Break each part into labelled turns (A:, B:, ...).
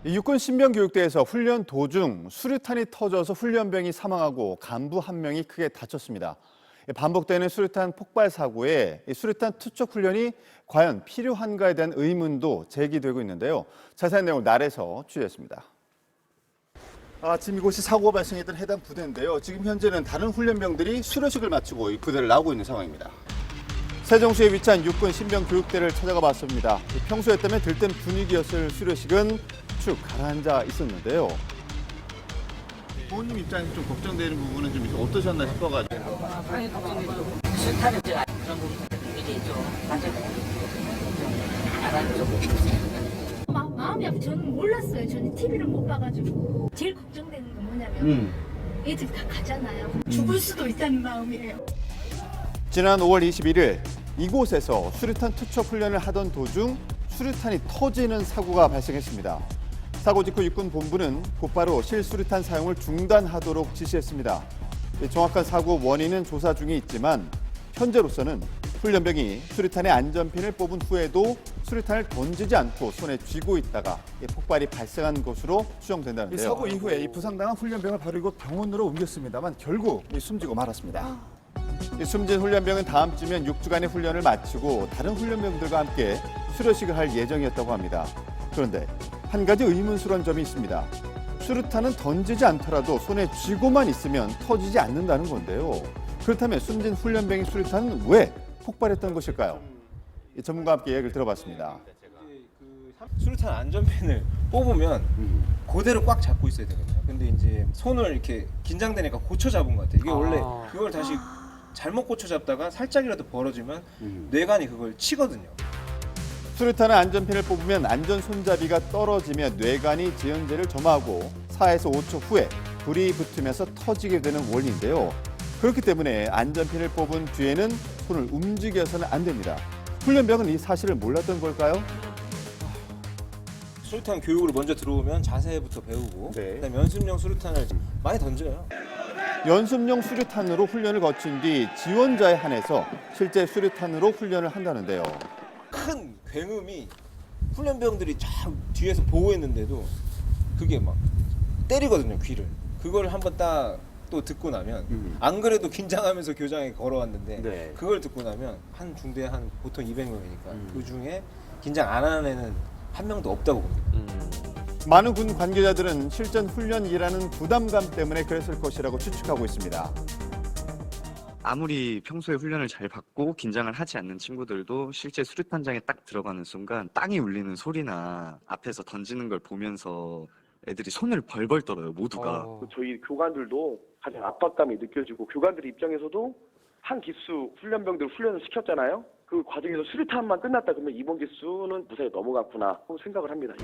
A: 육군 신병교육대에서 훈련 도중 수류탄이 터져서 훈련병이 사망하고 간부 한 명이 크게 다쳤습니다. 반복되는 수류탄 폭발 사고에 수류탄 투척 훈련이 과연 필요한가에 대한 의문도 제기되고 있는데요. 자세한 내용을 날에서 취재했습니다. 지금 이곳이 사고가 발생했던 해당 부대인데요. 지금 현재는 다른 훈련병들이 수료식을 마치고 이 부대를 나오고 있는 상황입니다. 세종시에 위치한 육군 신병교육대를 찾아가 봤습니다. 평소였다면 들뜬 분위기였을 수료식은 축 가라앉아 있었는데요. 부모님 입장에서 좀 걱정되는 부분은 좀 어떠셨나 싶어가지고.
B: 많이 걱정되죠. 수탄을 그런 부분들 이제 좀 맞아요.
C: 마음이 아프. 저는 몰랐어요. 저는 TV를 못 봐가지고 제일 걱정되는 건 뭐냐면 애들 다 가잖아요. 죽을 수도 있다는 마음이에요.
A: 지난 5월 21일 이곳에서 수류탄 투척 훈련을 하던 도중 수류탄이 터지는 사고가 발생했습니다. 사고 직후 육군 본부는 곧바로 실수류탄 사용을 중단하도록 지시했습니다. 정확한 사고 원인은 조사 중에 있지만 현재로서는 훈련병이 수류탄의 안전핀을 뽑은 후에도 수류탄을 던지지 않고 손에 쥐고 있다가 폭발이 발생한 것으로 추정된다는데요. 이 사고 이후에 부상당한 훈련병을 바로 이곳 병원으로 옮겼습니다만 결국 숨지고 말았습니다. 숨진 훈련병은 다음 주면 6주간의 훈련을 마치고 다른 훈련병들과 함께 수료식을 할 예정이었다고 합니다. 그런데 한 가지 의문스러운 점이 있습니다. 수류탄은 던지지 않더라도 손에 쥐고만 있으면 터지지 않는다는 건데요. 그렇다면 숨진 훈련병의 수류탄은 왜 폭발했던 것일까요? 전문가와 함께 이야기를 들어봤습니다.
D: 수류탄 안전핀을 뽑으면 그대로 꽉 잡고 있어야 되거든요. 근데 이제 손을 이렇게 긴장되니까 고쳐 잡은 것 같아요. 이게 원래 그걸 다시 잘못 고쳐 잡다가 살짝이라도 벌어지면 뇌관이 그걸 치거든요.
A: 수류탄의 안전핀을 뽑으면 안전 손잡이가 떨어지며 뇌관이 지연제를 점하고 4에서 5초 후에 불이 붙으면서 터지게 되는 원리인데요. 그렇기 때문에 안전핀을 뽑은 뒤에는 손을 움직여서는 안 됩니다. 훈련병은 이 사실을 몰랐던 걸까요?
D: 수류탄 교육으로 먼저 들어오면 자세부터 배우고
A: 네.
D: 그다음에 연습용 수류탄을 많이 던져요.
A: 연습용 수류탄으로 훈련을 거친 뒤 지원자에 한해서 실제 수류탄으로 훈련을 한다는데요.
D: 큰 굉음이 훈련병들이 쫙 뒤에서 보고 있는데도 그게 막 때리거든요, 귀를. 그걸 한번 딱 또 듣고 나면 안 그래도 긴장하면서 교장에 걸어왔는데
A: 네.
D: 그걸 듣고 나면 한 중대에 한 보통 200명이니까 그 중에 긴장 안 하는 애는 한 명도 없다고 봅니다.
A: 많은 군 관계자들은 실전 훈련이라는 부담감 때문에 그랬을 것이라고 추측하고 있습니다.
E: 아무리 평소에 훈련을 잘 받고 긴장을 하지 않는 친구들도 실제 수류탄장에 딱 들어가는 순간 땅이 울리는 소리나 앞에서 던지는 걸 보면서 애들이 손을 벌벌 떨어요, 모두가.
F: 저희 교관들도 가장 압박감이 느껴지고 교관들 입장에서도 한 기수 훈련병들 훈련을 시켰잖아요. 그 과정에서 수류탄만 끝났다 그러면 이번 기수는 무사히 넘어갔구나 하고 생각을 합니다.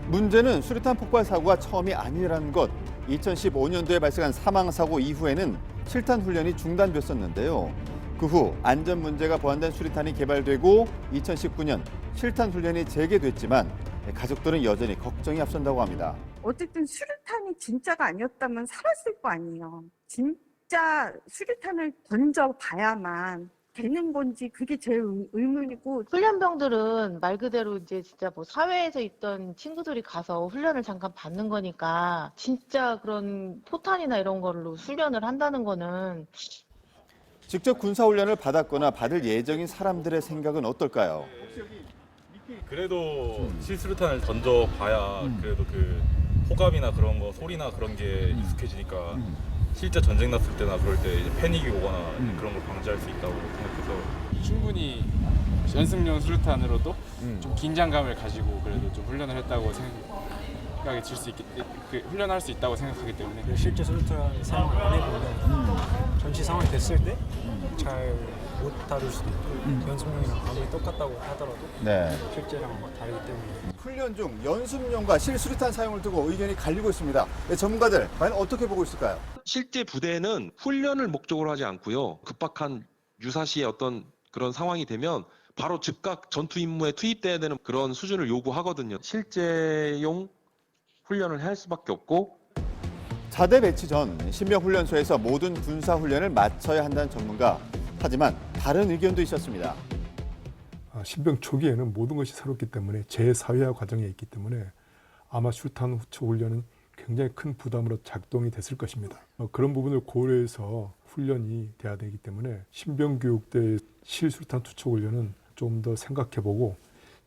A: 문제는 수류탄 폭발 사고가 처음이 아니라는 것. 2015년도에 발생한 사망 사고 이후에는 실탄 훈련이 중단됐었는데요. 그 후 안전 문제가 보완된 수류탄이 개발되고 2019년 실탄 훈련이 재개됐지만 가족들은 여전히 걱정이 앞선다고 합니다.
G: 어쨌든 수류탄이 진짜가 아니었다면 살았을 거 아니에요. 진짜 수류탄을 던져봐야만 되는 건지 그게 제일 의문이고.
H: 훈련병들은 말 그대로 이제 진짜 뭐 사회에서 있던 친구들이 가서 훈련을 잠깐 받는 거니까 진짜 그런 포탄이나 이런 걸로 훈련을 한다는 거는.
A: 직접 군사훈련을 받았거나 받을 예정인 사람들의 생각은 어떨까요?
I: 그래도 실수류탄을 던져봐야 그래도 그 호감이나 그런 거 소리나 그런 게 익숙해지니까 실제 전쟁 났을 때나 그럴 때 이제 패닉이 오거나 그런 걸 방지할 수 있다고 생각해서
J: 충분히 연습용 수류탄으로도 좀 긴장감을 가지고 그래도 좀 훈련을 했다고 생각이 들 수 있기 훈련할 수 있다고 생각하기 때문에
K: 실제 수류탄 사용 안 해보면 전시 상황이 됐을 때 잘 못 다룰 수도 있고 연습용이랑 아무리 똑같다고 하더라도 실제랑 다르기 때문에.
A: 훈련 중 연습용과 실수류탄 사용을 두고 의견이 갈리고 있습니다. 전문가들 과연 어떻게 보고 있을까요?
L: 실제 부대는 훈련을 목적으로 하지 않고요. 급박한 유사시의 어떤 그런 상황이 되면 바로 즉각 전투 임무에 투입돼야 되는 그런 수준을 요구하거든요. 실제용 훈련을 할 수밖에 없고.
A: 자대 배치 전 신병훈련소에서 모든 군사훈련을 마쳐야 한다는 전문가. 하지만 다른 의견도 있었습니다.
M: 신병 초기에는 모든 것이 새롭기 때문에 재사회화 과정에 있기 때문에 아마 수류탄 투척 훈련은 굉장히 큰 부담으로 작동이 됐을 것입니다. 그런 부분을 고려해서 훈련이 돼야 되기 때문에 신병교육대 실수류탄 투척 훈련은 좀 더 생각해보고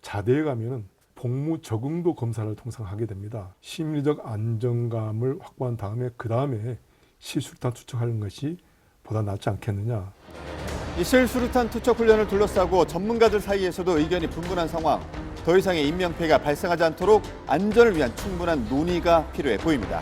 M: 자대에 가면은 복무 적응도 검사를 통상 하게 됩니다. 심리적 안정감을 확보한 다음에 그 다음에 실수류탄 투척하는 것이 보다 낫지 않겠느냐.
A: 이 실수류탄 투척 훈련을 둘러싸고 전문가들 사이에서도 의견이 분분한 상황. 더 이상의 인명피해가 발생하지 않도록 안전을 위한 충분한 논의가 필요해 보입니다.